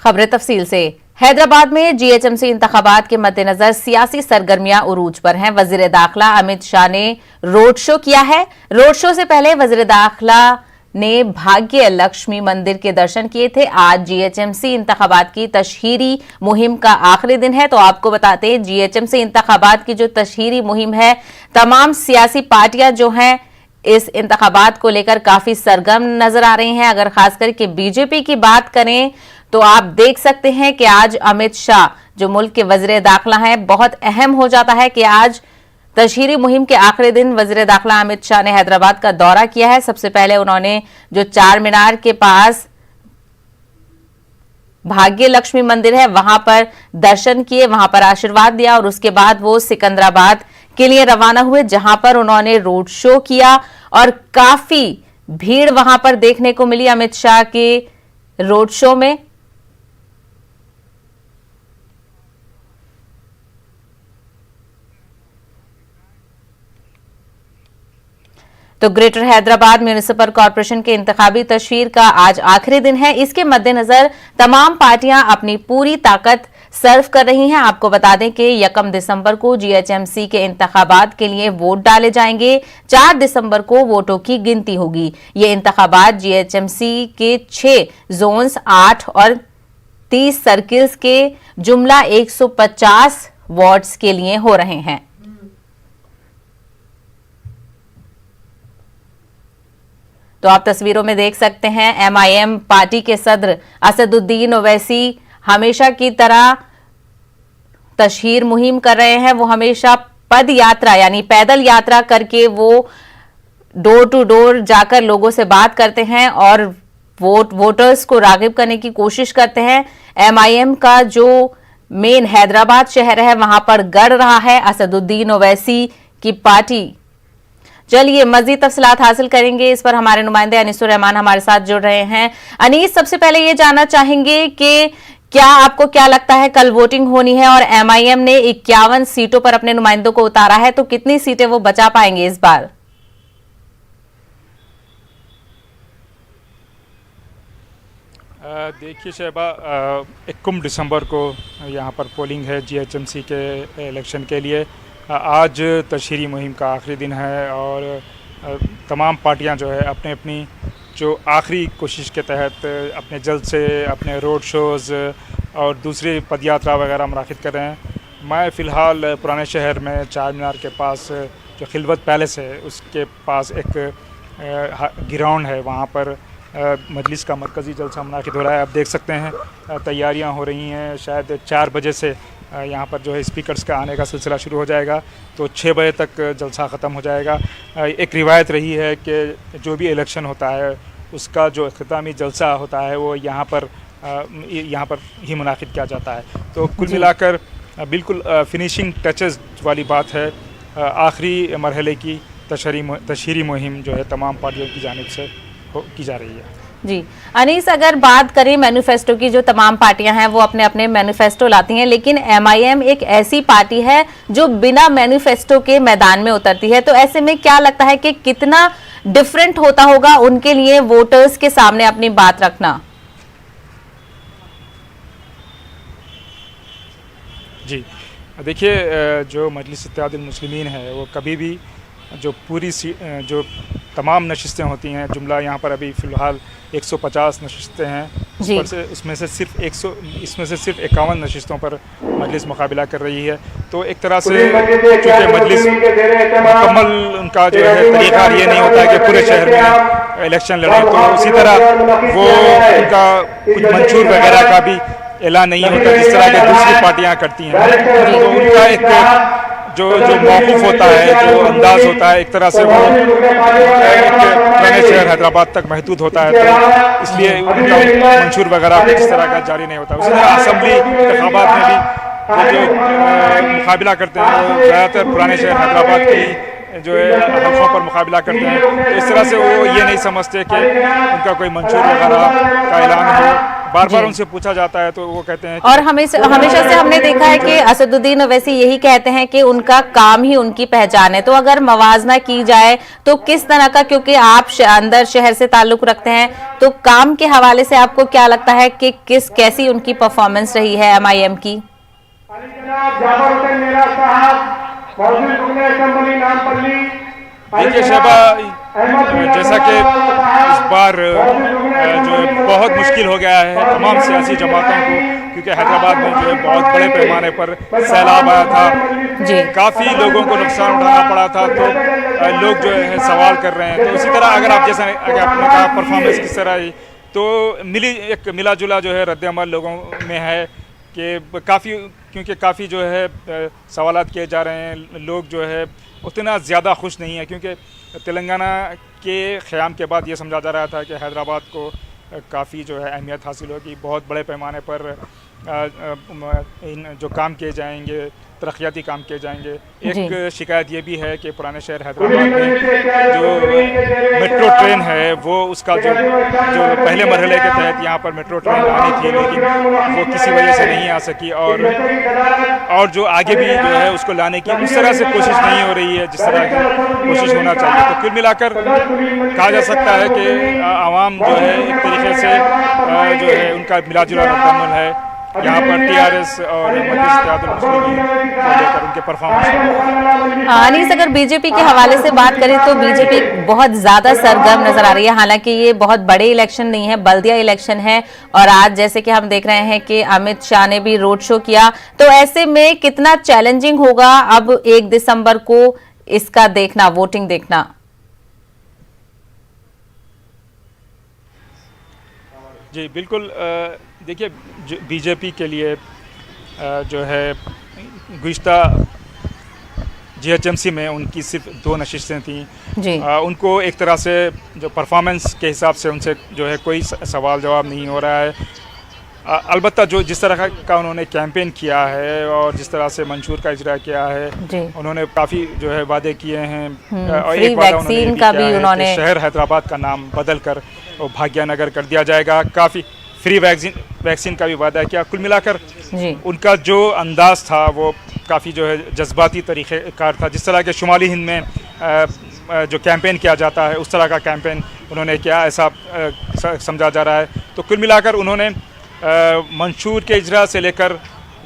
खबरें तफसील से। हैदराबाद में जीएचएमसी इंतखाबात के मद्देनजर सियासी सरगर्मियां उरूज पर हैं। वजीर दाखिला अमित शाह ने रोड शो किया है। रोड शो से पहले वजीर दाखिला ने भाग्य लक्ष्मी मंदिर के दर्शन किए थे। आज जीएचएमसी इंतखाबात की तशहीरी मुहिम का आखिरी दिन है, तो आपको बताते हैं जीएचएमसी इंतखाबात की जो तशहीरी मुहिम है, तमाम सियासी पार्टियां जो हैं इस इंतखाबात को लेकर काफी सरगर्म नजर आ रही हैं। अगर खासकर के बीजेपी की बात करें तो आप देख सकते हैं कि आज अमित शाह जो मुल्क के वजीर दाखिला हैं, बहुत अहम हो जाता है कि आज तशहीरी मुहिम के आखिरी दिन वजीर दाखिला अमित शाह ने हैदराबाद का दौरा किया है। सबसे पहले उन्होंने जो चार मीनार के पास भाग्य लक्ष्मी मंदिर है वहां पर दर्शन किए, वहां पर आशीर्वाद दिया और उसके बाद वो सिकंदराबाद के लिए रवाना हुए, जहां पर उन्होंने रोड शो किया और काफी भीड़ वहां पर देखने को मिली अमित शाह के रोड शो में। तो ग्रेटर हैदराबाद म्युनिसिपल कॉरपोरेशन के इंतखाबी तशहीर का आज आखिरी दिन है। इसके मद्देनजर तमाम पार्टियां अपनी पूरी ताकत सर्व कर रही हैं। आपको बता दें कि 1 दिसंबर को जीएचएमसी के इंतखाबात के लिए वोट डाले जाएंगे। 4 दिसंबर को वोटों की गिनती होगी। ये इंतखाबात जीएचएमसी के 6 जोन्स, 8 और 30 सर्किल्स के जुमला 150 वार्ड्स के लिए हो रहे हैं। तो आप तस्वीरों में देख सकते हैं एमआईएम पार्टी के सदर असदुद्दीन ओवैसी हमेशा की तरह तशहीर मुहिम कर रहे हैं। वो हमेशा पद यात्रा यानी पैदल यात्रा करके वो डोर टू डोर जाकर लोगों से बात करते हैं और वोटर्स को रागिब करने की कोशिश करते हैं। एमआईएम का जो मेन हैदराबाद शहर है वहां पर गढ़ रहा है असदुद्दीन ओवैसी की पार्टी। चलिए मजीद तफसीलात हासिल करेंगे, इस पर हमारे नुमाइंदे अनीसुर रहमान हमारे साथ जुड़ रहे हैं। अनीस, सबसे पहले ये जानना चाहेंगे कि आपको क्या लगता है कल वोटिंग होनी है और एमआईएम ने 51 सीटों पर अपने नुमाइंदों को उतारा है, तो कितनी सीटें वो बचा पाएंगे इस बार? देखिए शहबा, 21 दिसंबर को यहाँ पर पोलिंग है जीएचएमसी के इलेक्शन के लिए। आज तशहीरी मुहिम का आखिरी दिन है और तमाम पार्टियां जो है अपने अपनी जो आखिरी कोशिश के तहत अपने जल्द से अपने रोड शोज़ और दूसरी पदयात्रा वगैरह मुनाकिद कर रहे हैं। मैं फ़िलहाल पुराने शहर में चार मीनार के पास जो खिलवत पैलेस है उसके पास एक ग्राउंड है, वहाँ पर मजलिस का मरकज़ी जलसा मुनाकिद हो रहा है। आप देख सकते हैं तैयारियां हो रही हैं। शायद 4 बजे से यहाँ पर जो है स्पीकर्स का आने का सिलसिला शुरू हो जाएगा, तो 6 बजे तक जलसा ख़त्म हो जाएगा। एक रिवायत रही है कि जो भी इलेक्शन होता है उसका जो इख्तितामी जलसा होता है वो यहाँ पर ही मुनाकिद किया जाता है। तो कुल मिलाकर बिल्कुल फिनिशिंग टचेस वाली बात है। आखिरी मरहले की तशहीरी मुहिम जो है तमाम पार्टियों की जानिब से की जा रही है। जी अनीस, अगर बात करें मैनिफेस्टो की, जो तमाम पार्टियां हैं वो अपने अपने मैनिफेस्टो लाती हैं, लेकिन एमआईएम एक ऐसी पार्टी है जो बिना मैनिफेस्टो के मैदान में उतरती है। तो ऐसे में क्या लगता है कि कितना डिफरेंट होता होगा उनके लिए वोटर्स के सामने अपनी बात रखना? जी देखिए, जो मजलिस इत्तेहादुल मुस्लिमीन है वो कभी भी जो जो तमाम नशिस्तें होती हैं, जुमला यहाँ पर अभी फ़िलहाल 150 नशिस्तें हैं, इसमें से सिर्फ 51 नशिस्तों पर मजलिस मुकाबला कर रही है। तो एक तरह से चूँकि मजलिस मुकम्मल उनका जो है तरीका ये नहीं होता है कि पूरे शहर में इलेक्शन लड़ें, तो उसी तरह वो उनका कुछ मंशूर वगैरह का भी ऐलान नहीं होता जिस तरह की दूसरी पार्टियाँ करती हैं। तो उनका एक जो मौक़ूफ़ होता है, जो अंदाज़ होता है, एक तरह से वो एक पुराने शहर हैदराबाद तक महदूद होता है, तो इसलिए उनका मंशूर वगैरह इस तरह का जारी नहीं होता। उसी तरह असम्बली इंतखाबात में भी जो मुकाबला करते हैं वो ज़्यादातर पुराने शहर हैदराबाद की जो है हल्कों पर मुकाबला करते हैं। तो इस तरह से वो ये नहीं समझते कि उनका कोई मंशूर वगैरह का ऐलान हो बार बार उनसे पूछा जाता है तो वो कहते हैं और हमेशा से हमने देखा है कि असदुद्दीन ओवैसी यही कहते हैं कि उनका काम ही उनकी पहचान है। तो अगर मवाजना की जाए तो किस तरह का, क्योंकि आप अंदर शहर से ताल्लुक रखते हैं, तो काम के हवाले से आपको क्या लगता है कि कैसी उनकी परफॉर्मेंस रही है MIM की? देखिए शहबा, जैसा कि इस बार जो बहुत मुश्किल हो गया है तमाम सियासी जमातों को, क्योंकि हैदराबाद में जो है बहुत बड़े पैमाने पर सैलाब आया था जी, काफ़ी लोगों को नुकसान उठाना पड़ा था। तो लोग जो है सवाल कर रहे हैं। तो इसी तरह अगर आप जैसा अगर आपने कहा परफॉर्मेंस किस तरह रही, तो एक मिला जुला जो है रद्द-ए-अमल लोगों में है कि क्योंकि काफ़ी जो है सवालात किए जा रहे हैं। लोग जो है उतना ज़्यादा खुश नहीं है, क्योंकि तेलंगाना के क़याम के बाद ये समझा जा रहा था कि हैदराबाद को काफ़ी जो है अहमियत हासिल होगी, बहुत बड़े पैमाने पर इन जो काम किए जाएंगे, तरक्याती काम किए जाएंगे। एक शिकायत ये भी है कि पुराने शहर हैदराबाद में जो मेट्रो ट्रेन है वो उसका जो पहले मरहले के तहत यहाँ पर मेट्रो ट्रेन आनी थी, लेकिन वो किसी वजह से नहीं आ सकी, और जो आगे भी जो है उसको लाने की उस तरह से कोशिश नहीं हो रही है जिस तरह की कोशिश होना चाहिए। तो कुल मिलाकर कहा जा सकता है कि आवाम जो है एक तरीके से जो है उनका मिला-जुला रद्द-ए-अमल है यहाँ पर TRS और मुस्लिम को लेकर उनके परफॉर्मेंस। अनीस, अगर बीजेपी के हवाले से बात करें तो बीजेपी बहुत ज्यादा सरगर्म नजर आ रही है। हालांकि ये बहुत बड़े इलेक्शन नहीं है, बल्दिया इलेक्शन है, और आज जैसे कि हम देख रहे हैं कि अमित शाह ने भी रोड शो किया। तो ऐसे में कितना चैलेंजिंग होगा अब 1 दिसंबर को इसका देखना, वोटिंग देखना? जी बिल्कुल। देखिए बीजेपी के लिए जो है गुज़िश्ता GHMC में उनकी सिर्फ 2 नशिस्तें थीं जी। उनको एक तरह से जो परफॉर्मेंस के हिसाब से उनसे जो है कोई सवाल जवाब नहीं हो रहा है। अलबत्ता जो जिस तरह का उन्होंने कैंपेन किया है और जिस तरह से मंशूर का इजरा किया है, उन्होंने काफ़ी जो है वादे किए हैं। और एक वादा उन्होंने शहर हैदराबाद का नाम बदल कर भाग्यनगर कर दिया जाएगा। काफ़ी फ्री वैक्सीन का भी वादा किया। कुल मिलाकर उनका जो अंदाज़ था वो काफ़ी जो है जज्बाती तरीक़ेकार था। जिस तरह के शुमाली हिंद में जो कैंपेन किया जाता है उस तरह का कैंपेन उन्होंने किया, ऐसा समझा जा रहा है। तो कुल मिलाकर उन्होंने मंशूर के इजरा से लेकर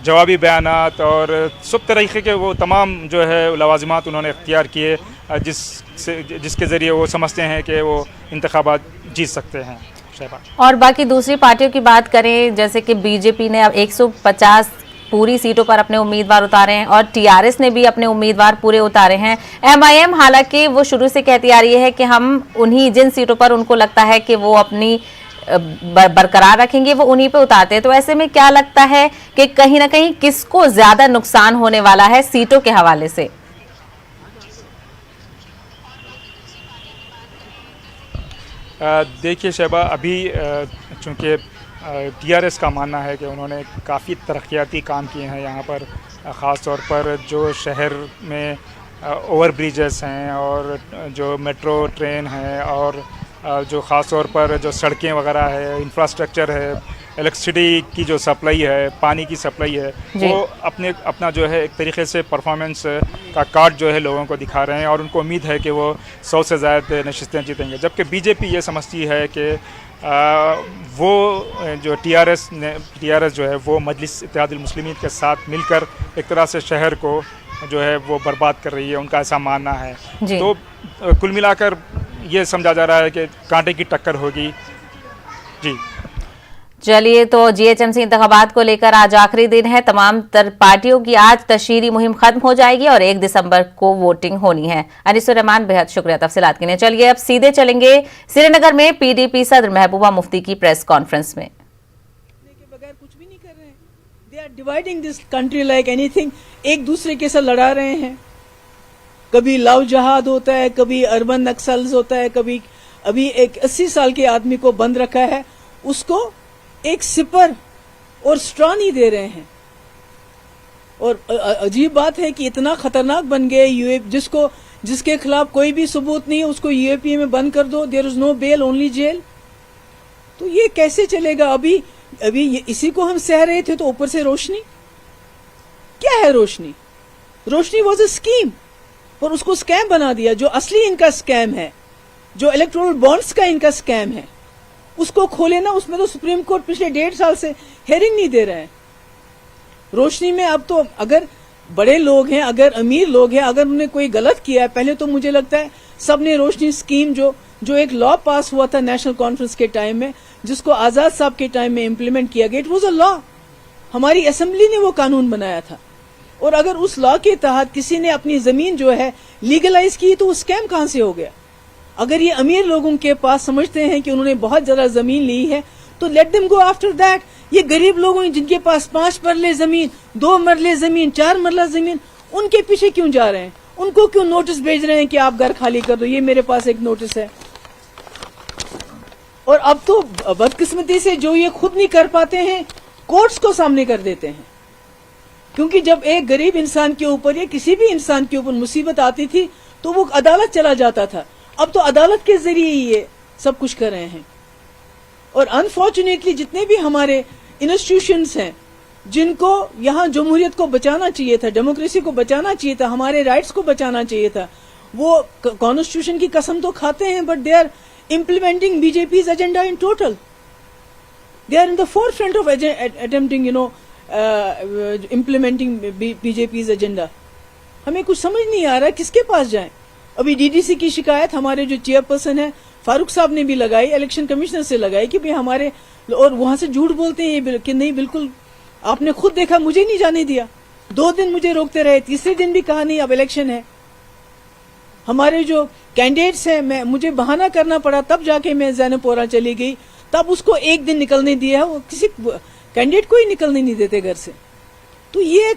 जवाबी बयानात और सब तरीक़े के वो तमाम जो है लवाज़िमात उन्होंने इख्तियार किए, जिसके ज़रिए वो समझते हैं कि वो इंतखाबात जीत सकते हैं। और बाकी दूसरी पार्टियों की बात करें, जैसे कि बीजेपी ने अब 150 पूरी सीटों पर अपने उम्मीदवार उतारे हैं और TRS ने भी अपने उम्मीदवार पूरे उतारे हैं। MIM हालांकि वो शुरू से कहती आ रही है कि हम उन्हीं जिन सीटों पर उनको लगता है कि वो अपनी बरकरार रखेंगे वो उन्हीं पे उतारते हैं। तो ऐसे में क्या लगता है कि कहीं ना कहीं किसको ज्यादा नुकसान होने वाला है सीटों के हवाले से? देखिए शहबा, अभी चूँकि TRS का मानना है कि उन्होंने काफ़ी तरक्याती काम किए हैं यहाँ पर, ख़ास तौर पर जो शहर में ओवर ब्रिजेस हैं और जो मेट्रो ट्रेन है और जो ख़ास तौर पर जो सड़कें वगैरह है, इंफ्रास्ट्रक्चर है, इलेक्ट्रिसिटी की जो सप्लाई है, पानी की सप्लाई है, वो अपना जो है एक तरीके से परफॉर्मेंस का कार्ड जो है लोगों को दिखा रहे हैं और उनको उम्मीद है कि वो 100 से ज़्यादा नशिस्तें जीतेंगे। जबकि बीजेपी ये समझती है कि वो जो TRS जो है वो मजलिस इत्तेहादुल मुस्लिमीन के साथ मिलकर एक तरह से शहर को जो है वो बर्बाद कर रही है, उनका ऐसा मानना है। तो कुल मिलाकर ये समझा जा रहा है कि कांटे की टक्कर होगी। जी चलिए, तो GHMC इंतखाबात को लेकर आज आखिरी दिन है। तमाम पार्टियों की आज तशहीरी मुहिम खत्म हो जाएगी और 1 दिसंबर को वोटिंग होनी है। अनीसुर रहमान, बेहद शुक्रिया तफसीलात के लिए। चलिए अब सीधे चलेंगे श्रीनगर में PDP सदर महबूबा मुफ्ती की प्रेस कॉन्फ्रेंस में। बगैर कुछ भी नहीं कर रहे हैं, they are dividing this country like anything. एक दूसरे के साथ लड़ा रहे हैं, कभी लव जहाद होता है, कभी अर्बन नक्सल्स होता है, कभी अभी एक 80 साल के आदमी को बंद रखा है, उसको एक सिपर और स्ट्रॉ नहीं दे रहे हैं। और अजीब बात है कि इतना खतरनाक बन गए जिसके खिलाफ कोई भी सबूत नहीं है उसको UAP में बंद कर दो, there is no bail only jail. तो ये कैसे चलेगा? अभी अभी इसी को हम सह रहे थे तो ऊपर से रोशनी। क्या है रोशनी? रोशनी वॉज अ स्कीम, और उसको स्कैम बना दिया। जो असली इनका स्कैम है, जो इलेक्टोरल बॉन्ड्स का इनका स्कैम है, उसको खोले ना। उसमें तो सुप्रीम कोर्ट पिछले 1.5 साल से हेयरिंग नहीं दे रहे हैं। रोशनी में अब तो अगर बड़े लोग हैं, अगर अमीर लोग हैं, अगर उन्होंने कोई गलत किया है, पहले तो मुझे लगता है सबने रोशनी स्कीम जो एक लॉ पास हुआ था नेशनल कॉन्फ्रेंस के टाइम में, जिसको आजाद साहब के टाइम में इम्प्लीमेंट किया गया, इट वॉज अ लॉ। हमारी असेंबली ने वो कानून बनाया था। और अगर उस लॉ के तहत किसी ने अपनी जमीन जो है लीगलाइज की, तो वो स्कैम कहां से हो गया? अगर ये अमीर लोगों के पास समझते हैं कि उन्होंने बहुत ज्यादा जमीन ली है, तो let them go after that. ये गरीब लोग जिनके पास 5 मरले जमीन, 2 मरले जमीन, 4 मरला जमीन, उनके पीछे क्यों जा रहे हैं? उनको क्यों नोटिस भेज रहे हैं कि आप घर खाली कर दो? ये मेरे पास एक नोटिस है। और अब तो बदकिस्मती से जो ये खुद नहीं कर पाते हैं, कोर्ट्स को सामने कर देते हैं। क्योंकि जब एक गरीब इंसान के ऊपर या किसी भी इंसान के ऊपर मुसीबत आती थी, तो वो अदालत चला जाता था। अब तो अदालत के जरिए ये सब कुछ कर रहे हैं। और अनफॉर्चुनेटली जितने भी हमारे इंस्टीट्यूशंस हैं, जिनको यहाँ जमहूरियत को बचाना चाहिए था, डेमोक्रेसी को बचाना चाहिए था, हमारे राइट्स को बचाना चाहिए था, वो कॉन्स्टिट्यूशन की कसम तो खाते हैं, but they are implementing BJP's agenda in total. They are in the forefront of attempting, implementing BJP's agenda. हमें कुछ समझ नहीं आ रहा किसके पास जाएं। अभी डीडीसी की शिकायत हमारे जो चेयरपर्सन है फारूक साहब ने भी लगाई, इलेक्शन कमिश्नर से लगाई कि भाई हमारे, और वहां से झूठ बोलते हैं कि नहीं बिल्कुल आपने खुद देखा, मुझे नहीं जाने दिया। 2 दिन मुझे रोकते रहे, तीसरे दिन भी कहा नहीं अब इलेक्शन है। हमारे जो कैंडिडेट्स हैं, मुझे बहाना करना पड़ा, तब जाके मैं ज़ैनबपोरा चली गई, तब उसको 1 दिन निकलने दिया। वो किसी कैंडिडेट को ही निकलने नहीं देते घर से। तो ये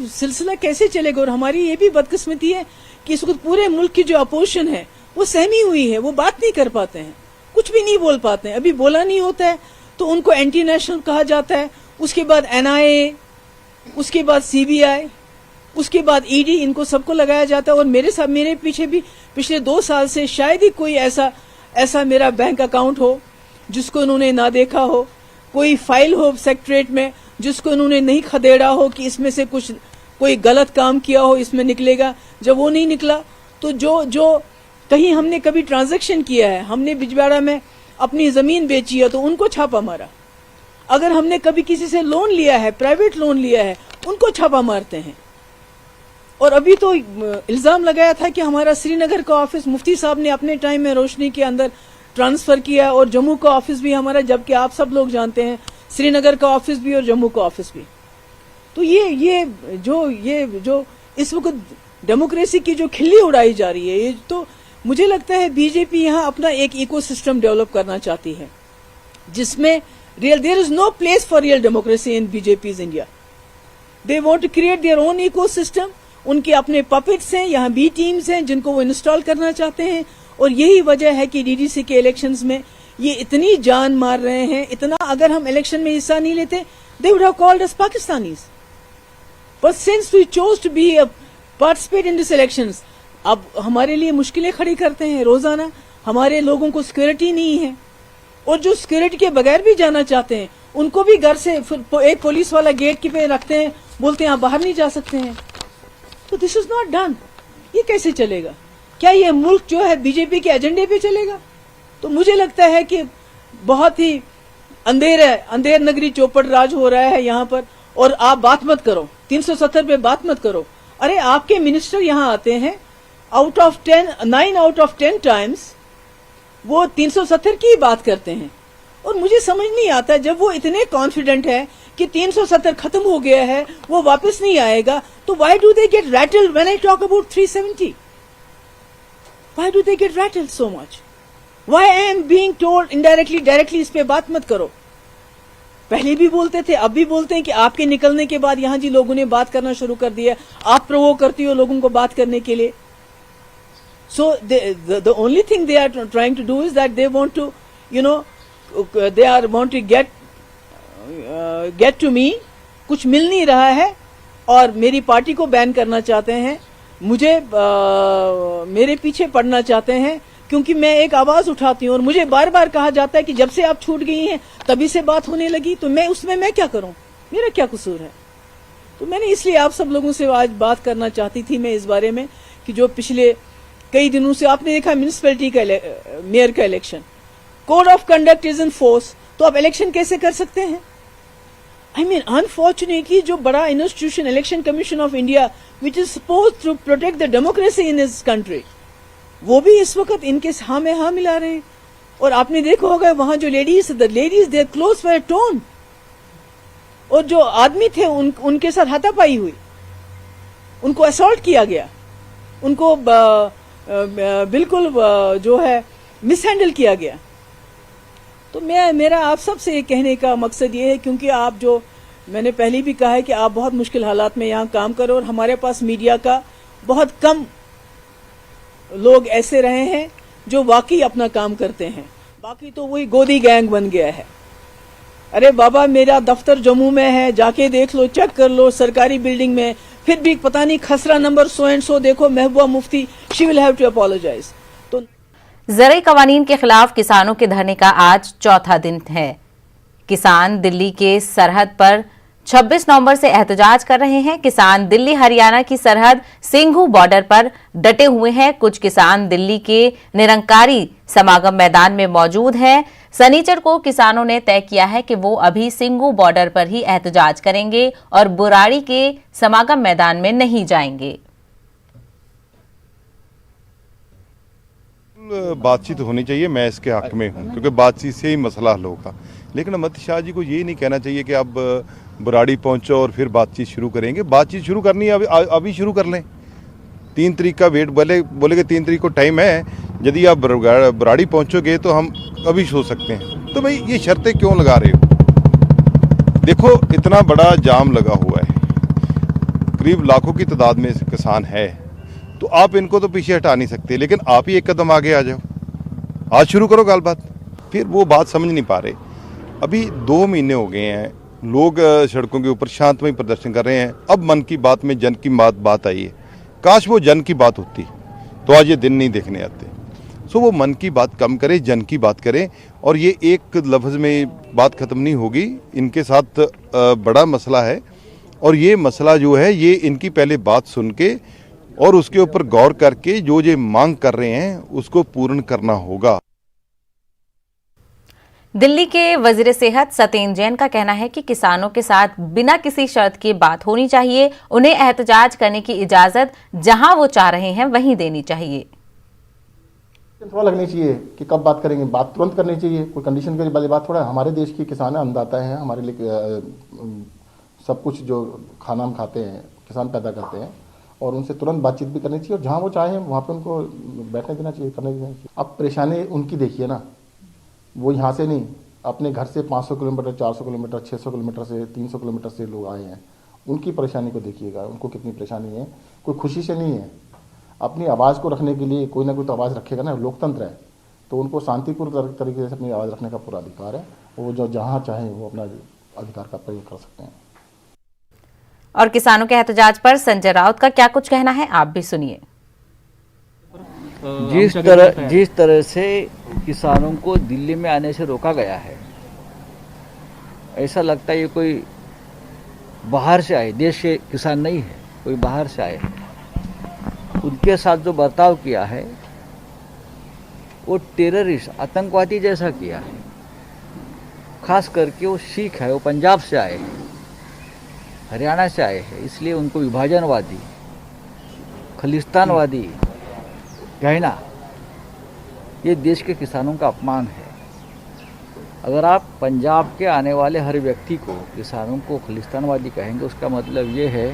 सिलसिला कैसे चलेगा? और हमारी ये भी बदकिस्मती है कि इस वक्त पूरे मुल्क की जो अपोजिशन है वो सहमी हुई है, वो बात नहीं कर पाते हैं, कुछ भी नहीं बोल पाते हैं। अभी बोला नहीं होता है तो उनको एंटी नेशनल कहा जाता है, उसके बाद NIA, उसके बाद CBI, उसके बाद ED, इनको सबको लगाया जाता है। और मेरे पीछे भी पिछले 2 साल से शायद ही कोई ऐसा मेरा बैंक अकाउंट हो जिसको इन्होंने ना देखा हो, कोई फाइल हो सेक्रेटरीट में जिसको इन्होंने नहीं खदेड़ा हो कि इसमें से कोई गलत काम किया हो, इसमें निकलेगा। जब वो नहीं निकला तो जो कहीं हमने कभी ट्रांजैक्शन किया है, हमने बिजवाड़ा में अपनी जमीन बेची है तो उनको छापा मारा। अगर हमने कभी किसी से लोन लिया है, प्राइवेट लोन लिया है, उनको छापा मारते हैं। और अभी तो इल्जाम लगाया था कि हमारा श्रीनगर का ऑफिस मुफ्ती साहब ने अपने टाइम में रोशनी के अंदर ट्रांसफर किया, और जम्मू का ऑफिस भी हमारा, जबकि आप सब लोग जानते हैं श्रीनगर का ऑफिस भी और जम्मू का ऑफिस भी। तो ये जो इस वक्त डेमोक्रेसी की जो खिल्ली उड़ाई जा रही है, ये तो मुझे लगता है बीजेपी यहाँ अपना एक इकोसिस्टम डेवलप करना चाहती है, जिसमें there is no place for real democracy in BJP's India. They want to create their own ecosystem. उनके अपने पपेट्स हैं, यहाँ बी टीम्स हैं जिनको वो इंस्टॉल करना चाहते हैं। और यही वजह है कि डीडीसी के इलेक्शंस में ये इतनी जान मार रहे हैं, इतना। अगर हम इलेक्शन में हिस्सा नहीं लेते, they would have called us Pakistanis, but since we chose to be participate in this elections, अब हमारे लिए मुश्किलें खड़ी करते हैं रोजाना। हमारे लोगों को सिक्योरिटी नहीं है, और जो सिक्योरिटी के बगैर भी जाना चाहते हैं उनको भी घर से एक पुलिस वाला गेट पे रखते हैं, बोलते हैं आप बाहर नहीं जा सकते हैं। तो दिस इज नॉट डन। ये कैसे चलेगा? क्या ये मुल्क जो है बीजेपी के एजेंडे पे चलेगा? तो मुझे लगता है कि बहुत ही अंधेर नगरी चौपट राज हो रहा है यहाँ पर। और आप बात मत करो 370 पे, बात मत करो। अरे आपके मिनिस्टर यहाँ आते हैं, 9 आउट ऑफ 10 टाइम्स वो 370 की बात करते हैं। और मुझे समझ नहीं आता, जब वो इतने कॉन्फिडेंट है कि 370 खत्म हो गया है, वो वापस नहीं आएगा, तो why do they get rattled when I talk about 370? Why do they get rattled so much? Why I am being told indirectly, directly इस पे बात मत करो? पहले भी बोलते थे, अब भी बोलते हैं कि आपके निकलने के बाद यहाँ जी लोगों ने बात करना शुरू कर दिया, आप प्रोवोक करती हो लोगों को बात करने के लिए। So the only thing they are trying to do is that they want to, want to get to me. कुछ मिल नहीं रहा है और मेरी पार्टी को बैन करना चाहते हैं, मुझे मेरे पीछे पड़ना चाहते हैं, क्योंकि मैं एक आवाज उठाती हूँ और मुझे बार बार कहा जाता है कि जब से आप छूट गई हैं तभी से बात होने लगी, तो मैं उसमें मैं क्या करूं, मेरा क्या कसूर है। तो मैंने इसलिए आप सब लोगों से आज बात करना चाहती थी मैं इस बारे में कि जो पिछले कई दिनों से आपने देखा म्यूनिसिपैलिटी का मेयर का election, code of conduct is in force, तो आप इलेक्शन कैसे कर सकते हैं। I mean, unfortunately, जो बड़ा institution election commission of India which is suppose to protect the democracy in this country, वो भी इस वक्त इनके हाँ में हाँ मिला रहे हैं। और आपने देखा होगा वहां जो ladies their clothes were torn, और जो आदमी थे उनके साथ हाथापाई हुई, उनको असॉल्ट किया गया, उनको बिल्कुल जो है मिसहैंडल किया गया। तो मेरा आप सबसे ये कहने का मकसद ये है, क्योंकि आप जो मैंने पहले भी कहा है कि आप बहुत मुश्किल हालात में यहाँ काम करो, और हमारे पास मीडिया का बहुत कम लोग ऐसे रहे हैं जो वाकई अपना काम करते हैं, बाकी तो वही गोदी गैंग बन गया है। अरे बाबा, मेरा दफ्तर जम्मू में है, जाके देख लो, चेक कर लो, सरकारी बिल्डिंग में, फिर भी पता नहीं खसरा नंबर सो एंड सो, देखो Mehbooba Mufti, she will have to apologise. तो ज़राई कवानीन के खिलाफ किसानों के धरने का आज चौथा दिन है। किसान दिल्ली के सरहद पर 26 नवंबर से एहतजाज कर रहे हैं। किसान दिल्ली हरियाणा की सरहद सिंघू बॉर्डर पर डटे हुए हैं। कुछ किसान दिल्ली के निरंकारी समागम मैदान में मौजूद हैं। शनिचर को किसानों ने तय किया है कि वो अभी सिंघू बॉर्डर पर ही एहतजाज करेंगे और बुराड़ी के समागम मैदान में नहीं जाएंगे। बातचीत होनी चाहिए, मैं इसके हक में हूँ, क्योंकि बातचीत से ही मसला हल होगा। लेकिन अमित शाह जी को ये नहीं कहना चाहिए कि अब बुराड़ी पहुंचो और फिर बातचीत शुरू करेंगे। बातचीत शुरू करनी है अभी शुरू कर लें। 3 तारीख का वेट बोले कि 3 तारीख को टाइम है, यदि आप बुराड़ी पहुंचोगे तो हम अभी सोच सकते हैं। तो भाई ये शर्तें क्यों लगा रहे हो? देखो, इतना बड़ा जाम लगा हुआ है, करीब लाखों की तादाद में किसान है, तो आप इनको तो पीछे हटा नहीं सकते, लेकिन आप ही एक कदम आगे आ जाओ, आज शुरू करो गलबात। फिर वो बात समझ नहीं पा रहे। अभी 2 महीने हो गए हैं, लोग सड़कों के ऊपर शांतमय प्रदर्शन कर रहे हैं। अब मन की बात में जन की बात आई है। काश वो जन की बात होती तो आज ये दिन नहीं देखने आते। सो वो मन की बात कम करे, जन की बात करें, और ये एक लफ्ज़ में बात ख़त्म नहीं होगी। इनके साथ बड़ा मसला है, और ये मसला जो है ये इनकी पहले बात सुन के और उसके ऊपर गौर करके जो ये मांग कर रहे हैं उसको पूर्ण करना होगा। दिल्ली के वजीर सेहत सत्येंद्र जैन का कहना है कि किसानों के साथ बिना किसी शर्त के बात होनी चाहिए। उन्हें एहतजाज करने की इजाजत जहां वो चाह रहे हैं वहीं देनी चाहिए। थोड़ा लगनी चाहिए कि कब बात करेंगे, बात तुरंत करनी चाहिए। कोई कंडीशन के वाली बात थोड़ा। हमारे देश के किसान अन्नदाता हैं, हमारे लिए सब कुछ जो खाना हम खाते हैं किसान पैदा करते हैं, और उनसे तुरंत बातचीत भी करनी चाहिए, और जहाँ वो चाहें वहाँ पे उनको बैठने देना चाहिए, करने देना चाहिए। अब परेशानी उनकी देखिए ना, वो यहाँ से नहीं, अपने घर से 500 किलोमीटर, 400 किलोमीटर, 600 किलोमीटर से, 300 किलोमीटर से लोग आए हैं। उनकी परेशानी को देखिएगा, उनको कितनी परेशानी है। कोई खुशी से नहीं है, अपनी आवाज़ को रखने के लिए कोई ना कोई तो आवाज़ रखेगा ना। लोकतंत्र है, तो उनको शांतिपूर्ण तरीके से अपनी आवाज़ रखने का पूरा अधिकार है। वो जो जहाँ चाहें वो अपना अधिकार का प्रयोग कर सकते हैं। और किसानों के एहतजाज पर संजय राउत का क्या कुछ कहना है, आप भी सुनिए। जिस तरह से किसानों को दिल्ली में आने से रोका गया है, ऐसा लगता है ये कोई बाहर से आए, देश के किसान नहीं है, कोई बाहर से आए। उनके साथ जो बर्ताव किया है वो टेररिस्ट, आतंकवादी जैसा किया है। खास करके वो सिख है, वो पंजाब से आए हैं, हरियाणा से आए हैं, इसलिए उनको विभाजनवादी, खलिस्तानवादी कहना ये देश के किसानों का अपमान है। अगर आप पंजाब के आने वाले हर व्यक्ति को, किसानों को खलिस्तानवादी कहेंगे, उसका मतलब ये है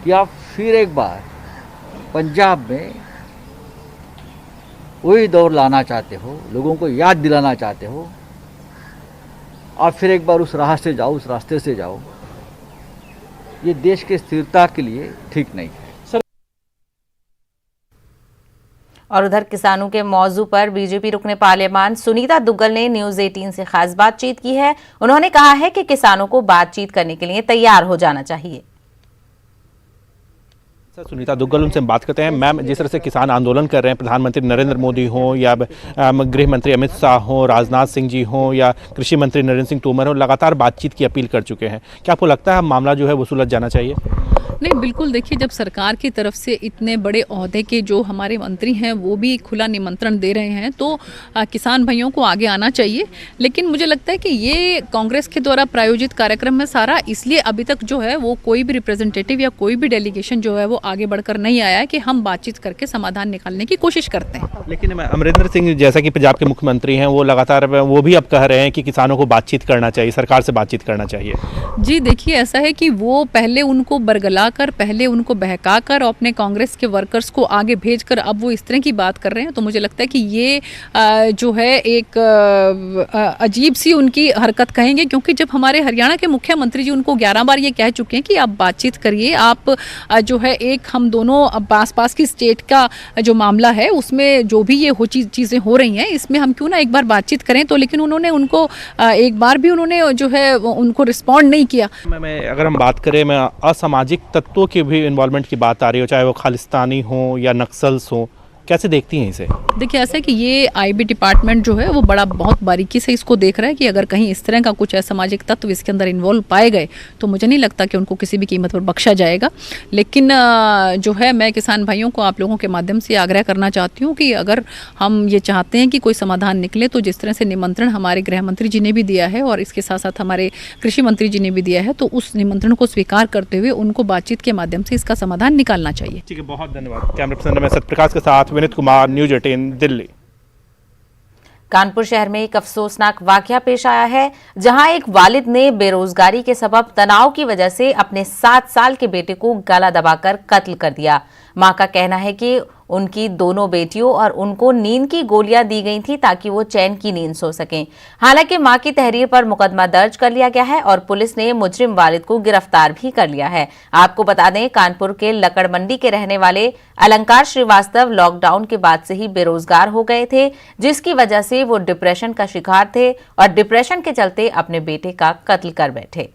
कि आप फिर एक बार पंजाब में वही दौर लाना चाहते हो, लोगों को याद दिलाना चाहते हो। आप फिर एक बार उस राह से जाओ, उस रास्ते से जाओ। ये देश की स्थिरता के लिए ठीक नहीं है। और उधर किसानों के मौजू पर बीजेपी रुकने पार्लियामान सुनीता दुग्गल ने न्यूज 18 से खास बातचीत की है। उन्होंने कहा है कि किसानों को बातचीत करने के लिए तैयार हो जाना चाहिए। सुनीता दुग्गल, उनसे हम बात करते हैं। मैम, जिस तरह से किसान आंदोलन कर रहे हैं, प्रधानमंत्री नरेंद्र मोदी हों या गृह मंत्री अमित शाह हों, राजनाथ सिंह जी हों या कृषि मंत्री नरेंद्र सिंह तोमर हों, लगातार बातचीत की अपील कर चुके हैं। क्या आपको लगता है मामला जो है वो सुलझ जाना चाहिए? नहीं, बिल्कुल। देखिए, जब सरकार की तरफ से इतने बड़े ओहदे के जो हमारे मंत्री हैं वो भी खुला निमंत्रण दे रहे हैं तो किसान भाइयों को आगे आना चाहिए। लेकिन मुझे लगता है कि ये कांग्रेस के द्वारा प्रायोजित कार्यक्रम में सारा इसलिए अभी तक जो है वो कोई भी रिप्रेजेंटेटिव या कोई भी डेलीगेशन जो है वो आगे बढ़कर नहीं आया है कि हम बातचीत करके समाधान निकालने की कोशिश करते हैं। लेकिन अमरिंदर सिंह जैसा कि पंजाब के मुख्यमंत्री हैं, वो लगातार वो भी अब कह रहे हैं कि किसानों को बातचीत करना चाहिए, सरकार से बातचीत करना चाहिए। जी देखिए, ऐसा है कि वो पहले उनको बरगला कर, पहले उनको बहका कर और अपने कांग्रेस के वर्कर्स को आगे भेजकर अब वो इस तरह की बात कर रहे हैं। तो मुझे लगता है कि ये जो है एक अजीब सी उनकी हरकत कहेंगे, क्योंकि जब हमारे हरियाणा के मुख्यमंत्री जी उनको 11 बार ये कह चुके हैं कि आप बातचीत करिए, आप जो है एक हम दोनों आस पास की स्टेट का जो मामला है उसमें जो भी ये चीज़ें हो रही हैं इसमें हम क्यों ना एक बार बातचीत करें। तो लेकिन उन्होंने उनको एक बार भी उन्होंने जो है उनको रिस्पॉन्ड नहीं किया। मैं अगर हम बात करें, मैं असामाजिक तत्वों की भी इन्वॉल्वमेंट की बात आ रही हो, चाहे वो खालिस्तानी हो या नक्सल्स हो, कैसे देखती हैं इसे? देखिए, ऐसा है कि ये आईबी डिपार्टमेंट जो है वो बहुत बारीकी से इसको देख रहा है कि अगर कहीं इस तरह का कुछ असामाजिक तत्व इसके अंदर इन्वॉल्व पाए गए तो मुझे नहीं लगता कि उनको किसी भी कीमत पर बख्शा जाएगा। लेकिन जो है मैं किसान भाइयों को आप लोगों के माध्यम से आग्रह करना चाहती हूँ कि अगर हम ये चाहते हैं कि कोई समाधान निकले तो जिस तरह से निमंत्रण हमारे गृह मंत्री जी ने भी दिया है और इसके साथ साथ हमारे कृषि मंत्री जी ने भी दिया है, तो उस निमंत्रण को स्वीकार करते हुए उनको बातचीत के माध्यम से इसका समाधान निकालना चाहिए। ठीक है, बहुत धन्यवाद। कैमरा पर्सन में सत्यप्रकाश के साथ विनीत कुमार, न्यूज 18 दिल्ली। कानपुर शहर में एक अफसोसनाक वाकया पेश आया है, जहां एक वालिद ने बेरोजगारी के सबब तनाव की वजह से अपने 7 साल के बेटे को गला दबाकर कत्ल कर दिया। मां का कहना है कि उनकी दोनों बेटियों और उनको नींद की गोलियां दी गई थी ताकि वो चैन की नींद सो सकें। हालांकि मां की तहरीर पर मुकदमा दर्ज कर लिया गया है और पुलिस ने मुजरिम वालिद को गिरफ्तार भी कर लिया है। आपको बता दें, कानपुर के लकड़ मंडी के रहने वाले अलंकार श्रीवास्तव लॉकडाउन के बाद से ही बेरोजगार हो गए थे, जिसकी वजह से वो डिप्रेशन का शिकार थे और डिप्रेशन के चलते अपने बेटे का कत्ल कर बैठे।